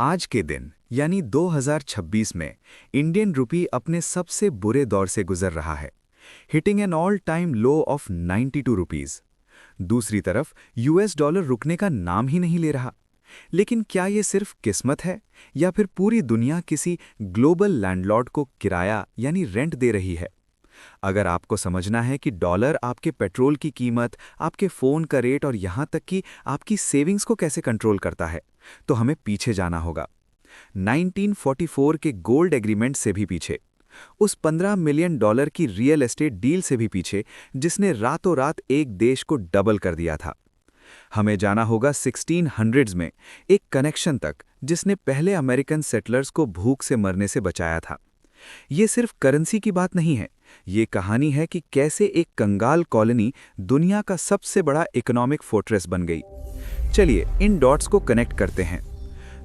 आज के दिन यानी 2026 में इंडियन रुपी अपने सबसे बुरे दौर से गुजर रहा है, hitting an all time low of 92 rupees. दूसरी तरफ यूएस डॉलर रुकने का नाम ही नहीं ले रहा। लेकिन क्या ये सिर्फ किस्मत है या फिर पूरी दुनिया किसी ग्लोबल लैंडलॉर्ड को किराया यानी रेंट दे रही है? अगर आपको समझना है कि डॉलर आपके पेट्रोल की कीमत, आपके फ़ोन का रेट और यहाँ तक कि आपकी सेविंग्स को कैसे कंट्रोल करता है, तो हमें पीछे जाना होगा। 1944 के गोल्ड एग्रीमेंट से भी पीछे, उस $15 मिलियन की रियल एस्टेट डील से भी पीछे, जिसने रातों रात एक देश को डबल कर दिया था। हमें जाना होगा 1600s में एक कनेक्शन तक, जिसने पहले अमेरिकन सेटलर्स को भूख से मरने से बचाया था। ये सिर्फ करेंसी की बात नहीं है, ये कहानी है कि कैसे एक कंगाल कॉलोनी दुनिया का सबसे बड़ा इकोनॉमिक फोर्ट्रेस बन गई। चलिए इन डॉट्स को कनेक्ट करते हैं।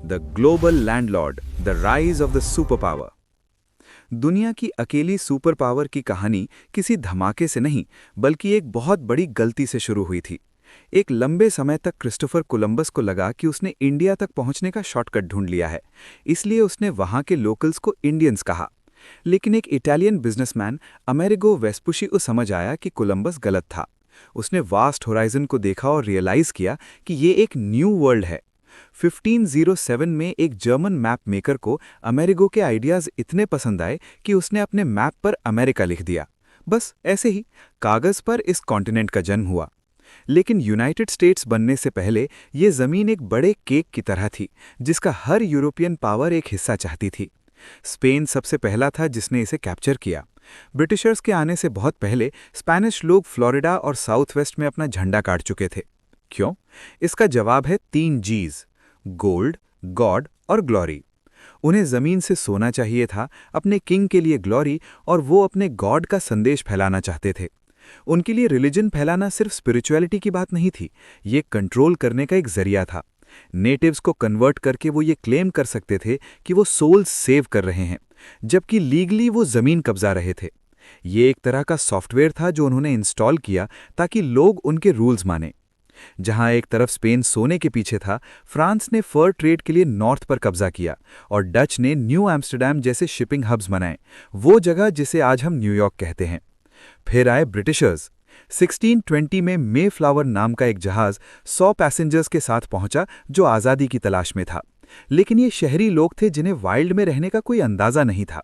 The global landlord, the rise of the super power. दुनिया की अकेली सुपर पावर की कहानी किसी धमाके से नहीं, बल्कि एक बहुत बड़ी गलती से शुरू हुई थी। एक लंबे समय तक क्रिस्टोफर कोलंबस को लगा कि उसने इंडिया तक पहुंचने का शॉर्टकट ढूंढ लिया है, इसलिए उसने वहां के लोकल्स को इंडियंस कहा। लेकिन एक इटालियन बिजनेसमैन अमेरिगो वेस्पुशी को समझ आया कि कोलंबस गलत था। उसने वास्ट होराइजन को देखा और रियलाइज किया कि ये एक न्यू वर्ल्ड है। 1507 में एक जर्मन मैप मेकर को अमेरिगो के आइडियाज इतने पसंद आए कि उसने अपने मैप पर अमेरिका लिख दिया। बस ऐसे ही कागज पर इस कॉन्टिनेंट का जन्म हुआ। लेकिन यूनाइटेड स्टेट्स बनने से पहले ये जमीन एक बड़े केक की तरह थी, जिसका हर यूरोपियन पावर एक हिस्सा चाहती थी। स्पेन सबसे पहला था जिसने इसे कैप्चर किया। ब्रिटिशर्स के आने से बहुत पहले स्पेनिश लोग फ्लोरिडा और साउथ वेस्ट में अपना झंडा काट चुके थे। क्यों? इसका जवाब है 3 G's: गोल्ड, गॉड और ग्लोरी। उन्हें जमीन से सोना चाहिए था, अपने किंग के लिए ग्लोरी, और वो अपने गॉड का संदेश फैलाना चाहते थे। उनके लिए रिलीजन फैलाना सिर्फ स्पिरिचुअलिटी की बात नहीं थी, ये कंट्रोल करने का एक जरिया था। नेटिव्स को कन्वर्ट करके वो ये क्लेम कर सकते थे कि वो सोल्स सेव कर रहे हैं, जबकि लीगली वो जमीन कब्जा रहे थे। ये एक तरह का सॉफ्टवेयर था जो उन्होंने इंस्टॉल किया ताकि लोग उनके रूल्स माने। जहां एक तरफ स्पेन सोने के पीछे था, फ्रांस ने फर ट्रेड के लिए नॉर्थ पर कब्जा किया और डच ने न्यू एम्स्टरडैम जैसे शिपिंग हब्स बनाए, वो जगह जिसे आज हम न्यूयॉर्क कहते हैं। फिर आए ब्रिटिशर्स। 1620 में मेफ्लावर नाम का एक जहाज 100 पैसेंजर्स के साथ पहुंचा जो आज़ादी की तलाश में था। लेकिन ये शहरी लोग थे जिन्हें वाइल्ड में रहने का कोई अंदाजा नहीं था।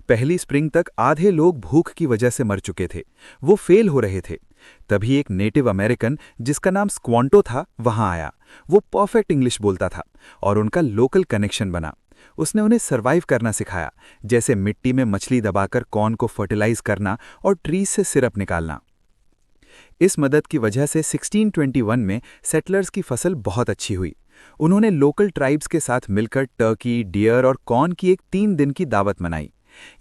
पहली स्प्रिंग तक आधे लोग भूख की वजह से मर चुके थे, वो फेल हो रहे थे। तभी एक नेटिव अमेरिकन जिसका नाम स्क्वांटो था वहां आया। वो परफेक्ट इंग्लिश बोलता था और उनका लोकल कनेक्शन बना। उसने उन्हें सर्वाइव करना सिखाया, जैसे मिट्टी में मछली दबाकर कॉर्न को फर्टिलाइज करना और ट्रीज से सिरप निकालना। इस मदद की वजह से 1621 में सेटलर्स की फसल बहुत अच्छी हुई। उन्होंने लोकल ट्राइब्स के साथ मिलकर टर्की, डियर और कॉर्न की एक 3 दिन की दावत मनाई।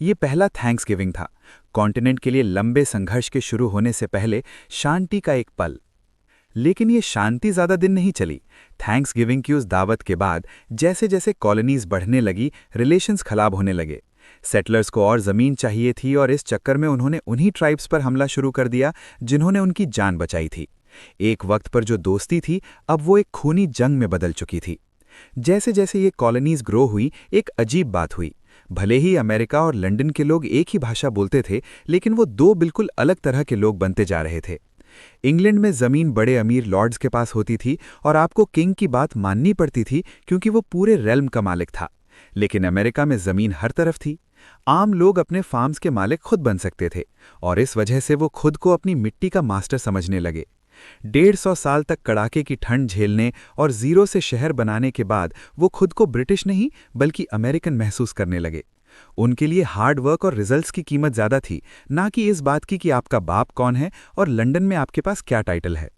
ये पहला थैंक्सगिविंग था, कॉन्टिनेंट के लिए लंबे संघर्ष के शुरू होने से पहले शांति का एक पल। लेकिन ये शांति ज़्यादा दिन नहीं चली। थैंक्सगिविंग की उस दावत के बाद जैसे जैसे कॉलोनीज बढ़ने लगी, रिलेशंस खराब होने लगे। सेटलर्स को और ज़मीन चाहिए थी और इस चक्कर में उन्होंने उन्हीं ट्राइब्स पर हमला शुरू कर दिया जिन्होंने उनकी जान बचाई थी। एक वक्त पर जो दोस्ती थी, अब वो एक खूनी जंग में बदल चुकी थी। जैसे जैसे ये कॉलोनीज ग्रो हुई, एक अजीब बात हुई। भले ही अमेरिका और लंदन के लोग एक ही भाषा बोलते थे, लेकिन वो 2 बिल्कुल अलग तरह के लोग बनते जा रहे थे। इंग्लैंड में जमीन बड़े अमीर लॉर्ड्स के पास होती थी और आपको किंग की बात माननी पड़ती थी क्योंकि वो पूरे रेल्म का मालिक था। लेकिन अमेरिका में जमीन हर तरफ थी। आम लोग अपने फार्म्स के मालिक खुद बन सकते थे और इस वजह से वो खुद को अपनी मिट्टी का मास्टर समझने लगे। 150 साल तक कड़ाके की ठंड झेलने और जीरो से शहर बनाने के बाद वो खुद को ब्रिटिश नहीं बल्कि अमेरिकन महसूस करने लगे। उनके लिए हार्ड वर्क और रिजल्ट्स की कीमत ज़्यादा थी, ना कि इस बात की कि आपका बाप कौन है और लंदन में आपके पास क्या टाइटल है।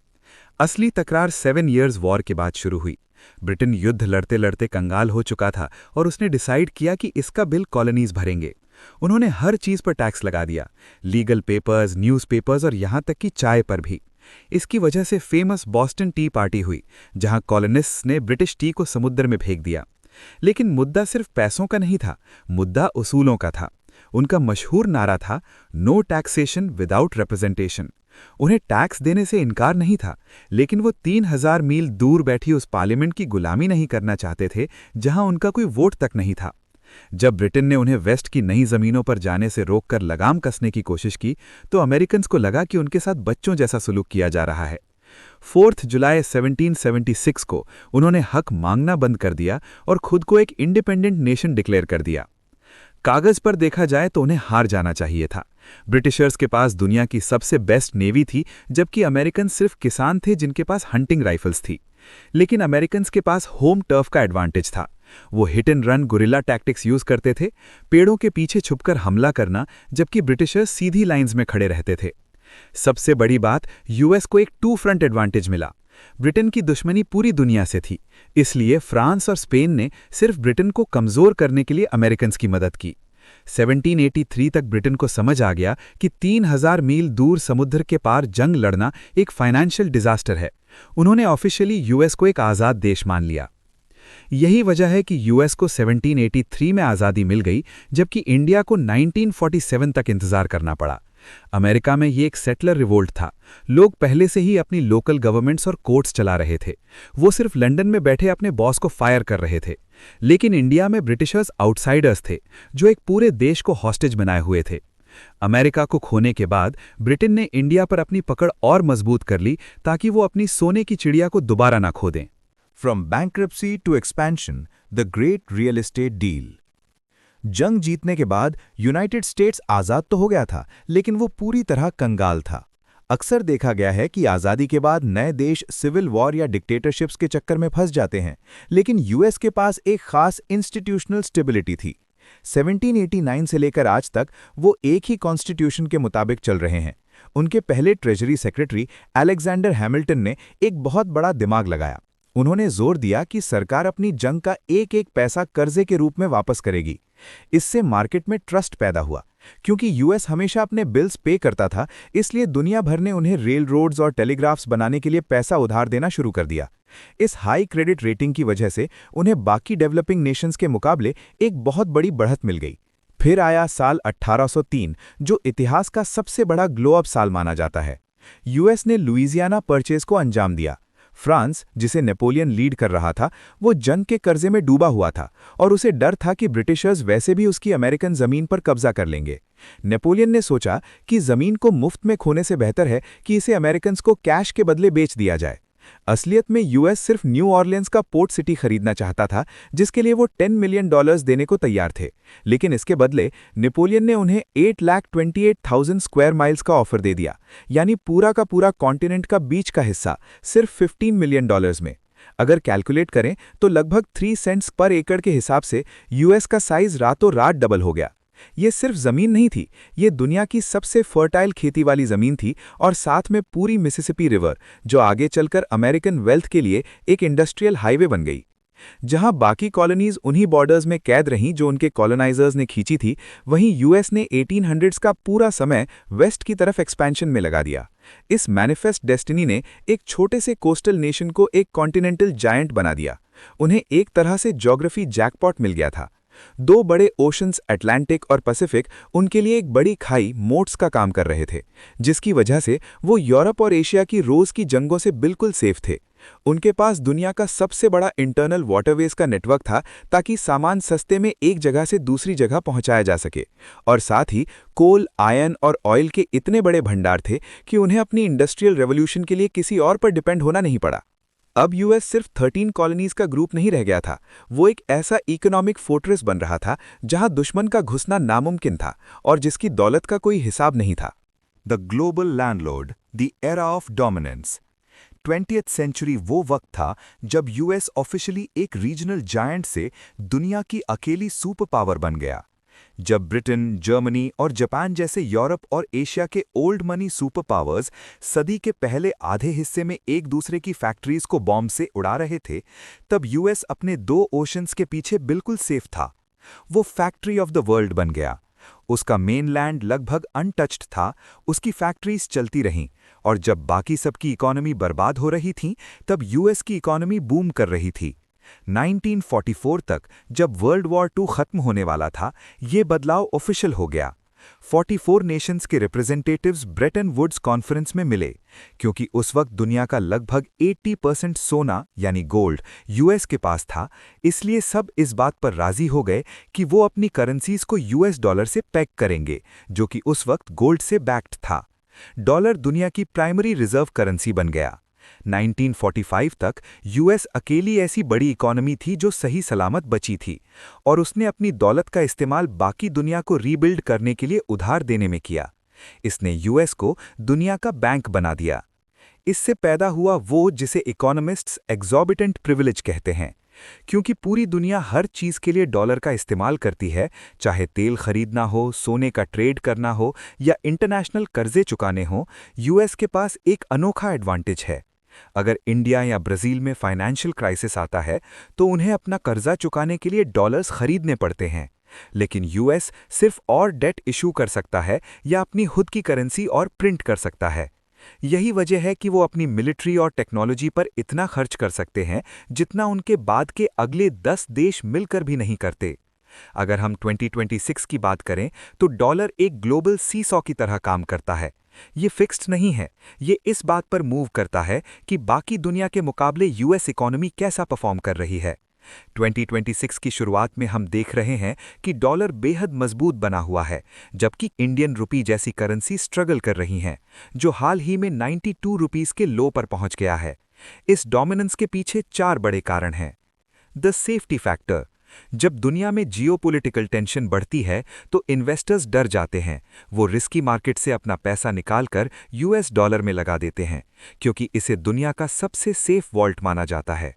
असली तकरार 7 इयर्स वॉर के बाद शुरू हुई। ब्रिटेन युद्ध लड़ते लड़ते कंगाल हो चुका था और उसने डिसाइड किया कि इसका बिल कॉलोनीज भरेंगे। उन्होंने हर चीज़ पर टैक्स लगा दिया, लीगल पेपर्स, न्यूज़पेपर्स और यहाँ तक कि चाय पर भी। इसकी वजह से फेमस बॉस्टन टी पार्टी हुई, जहां कॉलोनिस्ट्स ने ब्रिटिश टी को समुद्र में फेंक दिया। लेकिन मुद्दा सिर्फ पैसों का नहीं था, मुद्दा उसूलों का था। उनका मशहूर नारा था, नो टैक्सेशन विदाउट रिप्रेजेंटेशन। उन्हें टैक्स देने से इनकार नहीं था, लेकिन वो 3000 मील दूर बैठी उस पार्लियामेंट की गुलामी नहीं करना चाहते थे जहां उनका कोई वोट तक नहीं था। जब ब्रिटेन ने उन्हें वेस्ट की नई जमीनों पर जाने से रोककर लगाम कसने की कोशिश की, तो अमेरिकन्स को लगा कि उनके साथ बच्चों जैसा सुलूक किया जा रहा है। 4 जुलाई 1776 को उन्होंने हक मांगना बंद कर दिया और खुद को एक इंडिपेंडेंट नेशन डिक्लेयर कर दिया। कागज पर देखा जाए तो उन्हें हार जाना चाहिए था। ब्रिटिशर्स के पास दुनिया की सबसे बेस्ट नेवी थी, जबकि अमेरिकन सिर्फ किसान थे जिनके पास हंटिंग राइफल्स थी। लेकिन अमेरिकन्स के पास होम टर्फ का एडवांटेज था। वो hit and run guerrilla tactics use करते थे, पेड़ों के पीछे छुपकर हमला करना, जबकि ब्रिटिशर्स सीधी लाइंस में खड़े रहते थे। सबसे बड़ी बात, यूएस को एक 2 फ्रंट एडवांटेज मिला। ब्रिटेन की दुश्मनी पूरी दुनिया से थी, इसलिए फ्रांस और स्पेन ने सिर्फ ब्रिटेन को कमजोर करने के लिए अमेरिकन्स की मदद की। 1783 तक ब्रिटेन को समझ आ गया कि 3000 मील दूर समुद्र के पार जंग लड़ना एक फाइनेंशियल डिजास्टर है। उन्होंने ऑफिशियली यूएस को एक आज़ाद देश मान लिया। यही वजह है कि यूएस को 1783 में आज़ादी मिल गई, जबकि इंडिया को 1947 तक इंतजार करना पड़ा। अमेरिका में ये एक सेटलर रिवोल्ट था। लोग पहले से ही अपनी लोकल गवर्नमेंट्स और कोर्ट्स चला रहे थे। वो सिर्फ लंदन में बैठे अपने बॉस को फायर कर रहे थे। लेकिन इंडिया में ब्रिटिशर्स आउटसाइडर्स थे, जो एक पूरे देश को हॉस्टेज बनाए हुए थे। अमेरिका को खोने के बाद ब्रिटेन ने इंडिया पर अपनी पकड़ और मजबूत कर ली, ताकि वो अपनी सोने की चिड़िया को दोबारा ना खो दें। From bankruptcy to expansion, the great real estate deal. जंग जीतने के बाद यूनाइटेड स्टेट्स आज़ाद तो हो गया था, लेकिन वो पूरी तरह कंगाल था। अक्सर देखा गया है कि आज़ादी के बाद नए देश सिविल वॉर या डिक्टेटरशिप्स के चक्कर में फंस जाते हैं, लेकिन यूएस के पास एक खास इंस्टीट्यूशनल स्टेबिलिटी थी। 1789 से लेकर आज तक वो एक ही कॉन्स्टिट्यूशन के मुताबिक चल रहे हैं। उनके पहले ट्रेजरी सेक्रेटरी अलेक्जेंडर हैमिल्टन ने एक बहुत बड़ा दिमाग लगाया। उन्होंने जोर दिया कि सरकार अपनी जंग का एक एक पैसा कर्जे के रूप में वापस करेगी। इससे मार्केट में ट्रस्ट पैदा हुआ। क्योंकि यूएस हमेशा अपने बिल्स पे करता था, इसलिए दुनिया भर ने उन्हें रेल रोड्स और टेलीग्राफ्स बनाने के लिए पैसा उधार देना शुरू कर दिया। इस हाई क्रेडिट रेटिंग की वजह से उन्हें बाकी डेवलपिंग नेशंस के मुकाबले एक बहुत बड़ी बढ़त मिल गई। फिर आया साल 1803, जो इतिहास का सबसे बड़ा ग्लो अप साल माना जाता है। यूएस ने लुइजियाना परचेज को अंजाम दिया। फ्रांस, जिसे नेपोलियन लीड कर रहा था, वो जंग के कर्जे में डूबा हुआ था और उसे डर था कि ब्रिटिशर्स वैसे भी उसकी अमेरिकन जमीन पर कब्जा कर लेंगे। नेपोलियन ने सोचा कि जमीन को मुफ्त में खोने से बेहतर है कि इसे अमेरिकन्स को कैश के बदले बेच दिया जाए। असलियत में यूएस सिर्फ न्यू ऑरलियंस का पोर्ट सिटी खरीदना चाहता था, जिसके लिए वो $10 मिलियन देने को तैयार थे। लेकिन इसके बदले नेपोलियन ने उन्हें 8,28,000 स्क्वायर माइल्स का ऑफर दे दिया, यानी पूरा का पूरा कॉन्टिनेंट का बीच का हिस्सा सिर्फ $15 मिलियन में। अगर कैलकुलेट करें तो लगभग 3 सेंट्स पर एकड़ के हिसाब से यूएस का साइज रातों रात डबल हो गया। ये सिर्फ जमीन नहीं थी, ये दुनिया की सबसे फर्टाइल खेती वाली जमीन थी, और साथ में पूरी मिसिसिपी रिवर, जो आगे चलकर अमेरिकन वेल्थ के लिए एक इंडस्ट्रियल हाईवे बन गई। जहां बाकी कॉलोनीज उन्हीं बॉर्डर्स में कैद रहीं जो उनके कॉलोनाइजर्स ने खींची थी, वहीं यूएस ने 1800s का पूरा समय वेस्ट की तरफ एक्सपेंशन में लगा दिया। इस मैनिफेस्ट डेस्टिनी ने एक छोटे से कोस्टल नेशन को एक कॉन्टिनेंटल जायंट बना दिया। उन्हें एक तरह से ज्योग्राफी जैकपॉट मिल गया था। 2 बड़े ओशंस अटलांटिक और पैसिफिक उनके लिए एक बड़ी खाई मोट्स का काम कर रहे थे, जिसकी वजह से वो यूरोप और एशिया की रोज की जंगों से बिल्कुल सेफ थे। उनके पास दुनिया का सबसे बड़ा इंटरनल वाटरवेज का नेटवर्क था, ताकि सामान सस्ते में एक जगह से दूसरी जगह पहुंचाया जा सके, और साथ ही कोल, आयरन और ऑयल के इतने बड़े भंडार थे कि उन्हें अपनी इंडस्ट्रियल रेवोल्यूशन के लिए किसी और पर डिपेंड होना नहीं पड़ा। अब यूएस सिर्फ 13 कॉलोनीज का ग्रुप नहीं रह गया था, वो एक ऐसा इकोनॉमिक फोर्ट्रेस बन रहा था जहां दुश्मन का घुसना नामुमकिन था और जिसकी दौलत का कोई हिसाब नहीं था। The global landlord, the era of dominance. 20th century वो वक्त था जब यूएस ऑफिशियली एक रीजनल जायंट से दुनिया की अकेली सुपर पावर बन गया। जब ब्रिटेन, जर्मनी और जापान जैसे यूरोप और एशिया के ओल्ड मनी सुपर पावर्स सदी के पहले आधे हिस्से में एक दूसरे की फैक्ट्रीज को बॉम्ब से उड़ा रहे थे, तब यूएस अपने 2 ओशंस के पीछे बिल्कुल सेफ था। वो फैक्ट्री ऑफ द वर्ल्ड बन गया। उसका मेनलैंड लगभग अनटच्ड था, उसकी फैक्ट्रीज चलती रहीं, और जब बाकी सबकी इकोनॉमी बर्बाद हो रही थी, तब यूएस की इकोनॉमी बूम कर रही थी। 1944 तक, जब वर्ल्ड वॉर II खत्म होने वाला था, ये बदलाव ऑफिशियल हो गया। 44 नेशंस के रिप्रेजेंटेटिव्स ब्रेटन वुड्स कॉन्फ्रेंस में मिले क्योंकि उस वक्त दुनिया का लगभग 80% सोना यानी गोल्ड यूएस के पास था। इसलिए सब इस बात पर राजी हो गए कि वो अपनी करेंसीज को यूएस डॉलर से पैक करेंगे, जो कि उस वक्त गोल्ड से बैक्ड था। डॉलर दुनिया की प्राइमरी रिजर्व करेंसी बन गया। 1945 तक यूएस अकेली ऐसी बड़ी इकोनॉमी थी जो सही सलामत बची थी, और उसने अपनी दौलत का इस्तेमाल बाकी दुनिया को रीबिल्ड करने के लिए उधार देने में किया। इसने यूएस को दुनिया का बैंक बना दिया। इससे पैदा हुआ वो जिसे इकोनॉमिस्ट्स एक्सॉर्बिटेंट प्रिविलेज कहते हैं, क्योंकि पूरी दुनिया हर चीज के लिए डॉलर का इस्तेमाल करती है, चाहे तेल खरीदना हो, सोने का ट्रेड करना हो या इंटरनेशनल कर्जे चुकाने हो। यूएस के पास एक अनोखा एडवांटेज है। अगर इंडिया या ब्राजील में फाइनेंशियल क्राइसिस आता है तो उन्हें अपना कर्जा चुकाने के लिए डॉलर्स खरीदने पड़ते हैं, लेकिन यूएस सिर्फ और डेट इशू कर सकता है या अपनी खुद की करेंसी और प्रिंट कर सकता है। यही वजह है कि वो अपनी मिलिट्री और टेक्नोलॉजी पर इतना खर्च कर सकते हैं जितना उनके बाद के अगले 10 देश मिलकर भी नहीं करते। अगर हम 2026 की बात करें तो डॉलर एक ग्लोबल सीसॉ की तरह काम करता है। ये फिक्स्ड नहीं है, ये इस बात पर मूव करता है कि बाकी दुनिया के मुकाबले यूएस इकोनॉमी कैसा परफॉर्म कर रही है। 2026 की शुरुआत में हम देख रहे हैं कि डॉलर बेहद मजबूत बना हुआ है, जबकि इंडियन रुपी जैसी करेंसी स्ट्रगल कर रही हैं, जो हाल ही में 92 रुपीस के लो पर पहुंच गया है। इस डोमिनेंस के पीछे 4 बड़े कारण हैं। The safety factor. जब दुनिया में जियोपॉलिटिकल टेंशन बढ़ती है तो इन्वेस्टर्स डर जाते हैं। वो रिस्की मार्केट से अपना पैसा निकालकर यूएस डॉलर में लगा देते हैं, क्योंकि इसे दुनिया का सबसे सेफ वॉल्ट माना जाता है।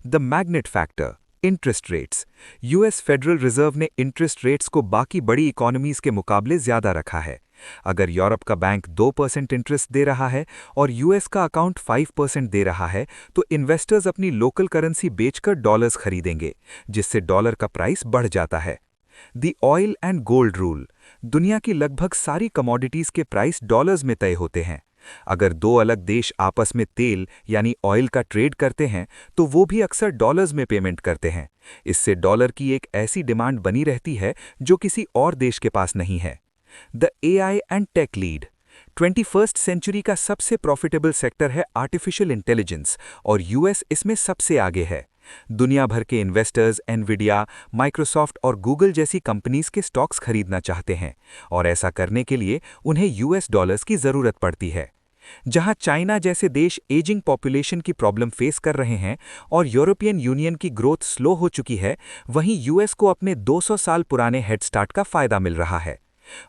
The magnet factor. Interest rates. US federal reserve ने इंटरेस्ट रेट्स को बाकी बड़ी इकोनॉमीज के मुकाबले ज्यादा रखा है। अगर यूरोप का बैंक 2% इंटरेस्ट दे रहा है और यूएस का अकाउंट 5% दे रहा है, तो इन्वेस्टर्स अपनी लोकल करेंसी बेचकर डॉलर्स खरीदेंगे, जिससे डॉलर का प्राइस बढ़ जाता है। The oil and gold rule. दुनिया की लगभग सारी कमोडिटीज के प्राइस डॉलर्स में तय होते हैं। अगर 2 अलग देश आपस में तेल यानी ऑयल का ट्रेड करते हैं तो वो भी अक्सर डॉलर्स में पेमेंट करते हैं। इससे डॉलर की एक ऐसी डिमांड बनी रहती है जो किसी और देश के पास नहीं है। The AI and tech lead. 21st century का सबसे प्रॉफिटेबल सेक्टर है आर्टिफिशियल इंटेलिजेंस, और यूएस इसमें सबसे आगे है। दुनिया भर के इन्वेस्टर्स एनवीडिया, माइक्रोसॉफ्ट और गूगल जैसी कंपनीज के स्टॉक्स खरीदना चाहते हैं, और ऐसा करने के लिए उन्हें यूएस डॉलर्स की जरूरत पड़ती है। जहां चाइना जैसे देश एजिंग पॉपुलेशन की प्रॉब्लम फेस कर रहे हैं और यूरोपियन यूनियन की ग्रोथ स्लो हो चुकी है, वहीं यूएस को अपने 200 साल पुराने हेड स्टार्ट का फायदा मिल रहा है।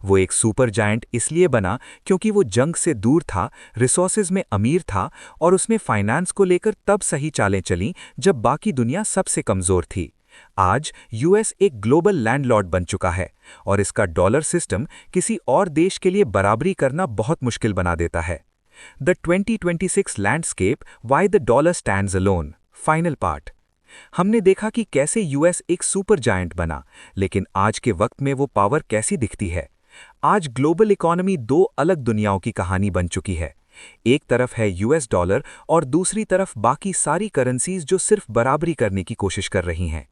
वो एक सुपर जायंट इसलिए बना क्योंकि वो जंग से दूर था, रिसोर्सेज में अमीर था, और उसमें फाइनेंस को लेकर तब सही चालें चलीं जब बाकी दुनिया सबसे कमजोर थी। आज यूएस एक ग्लोबल लैंडलॉर्ड बन चुका है, और इसका डॉलर सिस्टम किसी और देश के लिए बराबरी करना बहुत मुश्किल बना देता है। The 2026 landscape, why the dollar stands alone. Final part. हमने देखा कि कैसे यूएस एक सुपर जायंट बना, लेकिन आज के वक्त में वो पावर कैसी दिखती है। आज ग्लोबल इकोनॉमी 2 अलग दुनियाओं की कहानी बन चुकी है। एक तरफ है यूएस डॉलर और दूसरी तरफ बाकी सारी करेंसीज जो सिर्फ बराबरी करने की कोशिश कर रही हैं।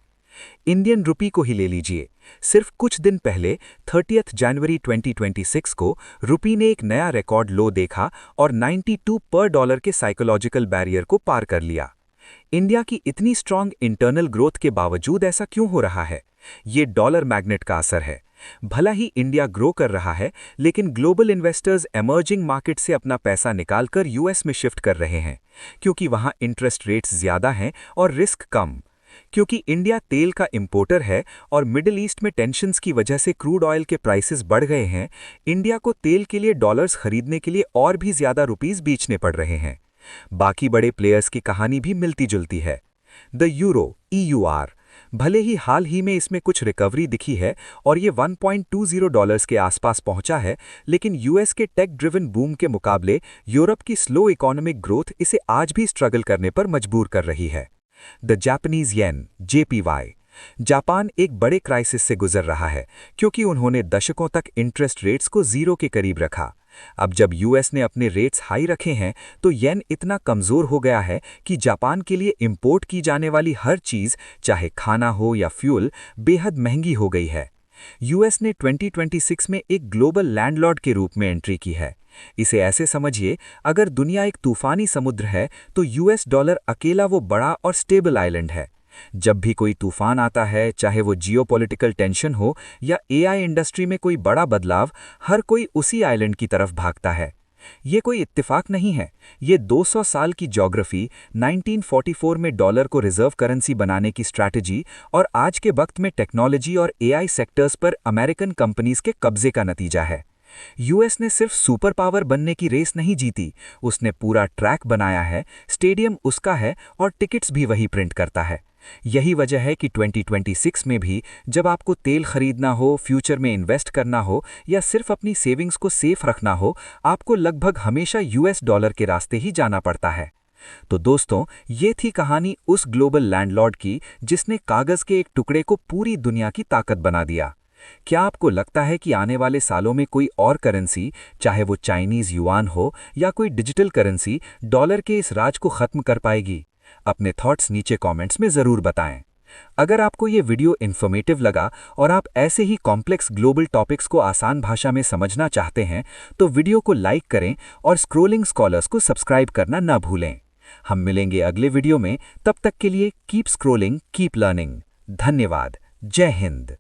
इंडियन रुपी को ही ले लीजिए। सिर्फ कुछ दिन पहले 30 जनवरी 2026 को रुपी ने एक नया रिकॉर्ड लो देखा और 92 पर डॉलर के साइकोलॉजिकल बैरियर को पार कर लिया। इंडिया की इतनी स्ट्रांग इंटरनल ग्रोथ के बावजूद ऐसा क्यों हो रहा है? ये डॉलर मैग्नेट का असर है। भला ही इंडिया ग्रो कर रहा है, लेकिन ग्लोबल इन्वेस्टर्स एमर्जिंग मार्केट से अपना पैसा निकालकर यूएस में शिफ्ट कर रहे हैं, क्योंकि वहां इंटरेस्ट रेट्स ज्यादा हैं और रिस्क कम। क्योंकि इंडिया तेल का इंपोर्टर है और मिडिल ईस्ट में टेंशन्स की वजह से क्रूड ऑयल के प्राइसेस बढ़ गए हैं, इंडिया को तेल के लिए डॉलर्स खरीदने के लिए और भी ज्यादा रुपीस बेचने पड़ रहे हैं। बाकी बड़े प्लेयर्स की कहानी भी मिलती जुलती है। द यूरो EUR, भले ही हाल ही में इसमें कुछ रिकवरी दिखी है और ये 1.20 डॉलर्स के आसपास पहुंचा है, लेकिन यूएस के टेक ड्रिवन बूम के मुकाबले यूरोप की स्लो इकोनॉमिक ग्रोथ इसे आज भी स्ट्रगल करने पर मजबूर कर रही है। The Japanese yen JPY। Japan एक बड़े क्राइसिस से गुजर रहा है, क्योंकि उन्होंने दशकों तक इंटरेस्ट रेट्स को 0 के करीब रखा। अब जब यूएस ने अपने रेट्स हाई रखे हैं तो येन इतना कमजोर हो गया है कि जापान के लिए इंपोर्ट की जाने वाली हर चीज, चाहे खाना हो या फ्यूल, बेहद महंगी हो गई है। यूएस ने 2026 में एक ग्लोबल लैंडलॉर्ड के रूप में एंट्री की है। इसे ऐसे समझिए, अगर दुनिया एक तूफानी समुद्र है तो यूएस डॉलर अकेला वो बड़ा और स्टेबल आइलैंड है। जब भी कोई तूफान आता है, चाहे वो जियोपॉलिटिकल टेंशन हो या एआई इंडस्ट्री में कोई बड़ा बदलाव, हर कोई उसी आइलैंड की तरफ भागता है। ये कोई इत्तेफाक नहीं है, ये 200 साल की ज्योग्राफी, 1944 में डॉलर को रिजर्व करेंसी बनाने की स्ट्रैटेजी और आज के वक्त में टेक्नोलॉजी और एआई सेक्टर्स पर अमेरिकन कंपनीज के कब्जे का नतीजा है। यूएस ने सिर्फ सुपर पावर बनने की रेस नहीं जीती, उसने पूरा ट्रैक बनाया है, स्टेडियम उसका है और टिकट्स भी वही प्रिंट करता है। यही वजह है कि 2026 में भी जब आपको तेल खरीदना हो, फ्यूचर में इन्वेस्ट करना हो या सिर्फ अपनी सेविंग्स को सेफ रखना हो, आपको लगभग हमेशा यूएस डॉलर के रास्ते ही जाना पड़ता है। तो दोस्तों, ये थी कहानी उस ग्लोबल लैंडलॉर्ड की जिसने कागज के एक टुकड़े को पूरी दुनिया की ताकत बना दिया। क्या आपको लगता है कि आने वाले सालों में कोई और करेंसी, चाहे वो चाइनीज युआन हो या कोई डिजिटल करेंसी, डॉलर के इस राज को खत्म कर पाएगी? अपने थॉट्स नीचे कमेंट्स में ज़रूर बताएं। अगर आपको ये वीडियो इन्फॉर्मेटिव लगा और आप ऐसे ही कॉम्प्लेक्स ग्लोबल टॉपिक्स को आसान भाषा में समझना चाहते हैं, तो वीडियो को लाइक करें और स्क्रोलिंग स्कॉलर्स को सब्सक्राइब करना ना भूलें। हम मिलेंगे अगले वीडियो में, तब तक के लिए कीप स्क्रोलिंग, कीप लर्निंग। धन्यवाद। जय हिंद।